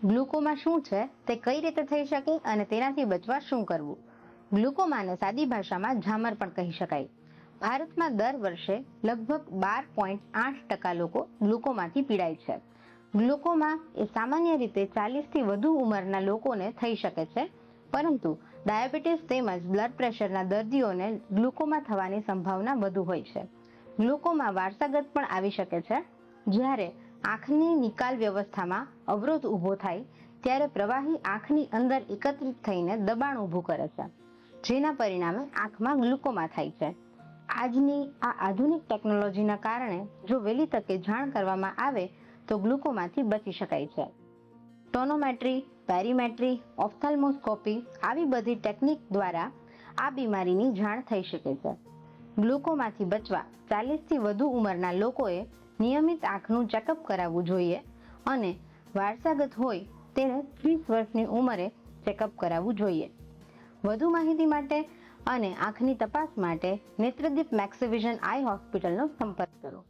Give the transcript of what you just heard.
Glaucoma શું છે, તે કઈ રીતે થઈ શકે અને તેનાથી બચવા શું કરવું? ગ્લુકોમાને સાદી ભાષામાં ઝામર પણ કહી શકાય. ભારતમાં દર વર્ષે લગભગ 12.8% લોકો ગ્લુકોમાથી પીડાય છે. ગ્લુકોમા એ સામાન્ય રીતે 40થી વધુ ઉંમરના લોકોને થઈ શકે છે, પરંતુ ડાયાબિટીસ તેમજ બ્લડ પ્રેશરના દર્દીઓને ગ્લુકોમા થવાની સંભાવના વધુ હોય છે. ગ્લુકોમા વારસાગત પણ આવી શકે છે. જ્યારે આંખની નિકાલ વ્યવસ્થામાં અવરોધ ઊભો થાય ત્યારે પ્રવાહી આંખની અંદર એકત્રિત થઈને દબાણ ઊભું કરે છે, જેના પરિણામે આંખમાં ગ્લુકોમા થાય છે. આજની આ આધુનિક ટેકનોલોજીના કારણે જો વહેલી તકે જાણ કરવામાં આવે તો ગ્લુકોમાથી બચી શકાય છે. ટોનોમેટ્રી, પેરીમેટ્રી, ઓપ્થાલ્મોસ્કોપી આવી બધી ટેકનિક દ્વારા આ બીમારીની જાણ થઈ શકે છે. ગ્લુકોમાથી બચવા 40થી વધુ ઉંમરના લોકોએ નિયમિત આંખનું ચેકઅપ કરાવવું જોઈએ અને વારસાગત હોય તેને 30 વર્ષની ઉંમરે ચેકઅપ કરાવવું જોઈએ. વધુ માહિતી માટે અને આંખની તપાસ માટે નેત્રદીપ મેક્સવિઝન આઈ હોસ્પિટલનો સંપર્ક કરો.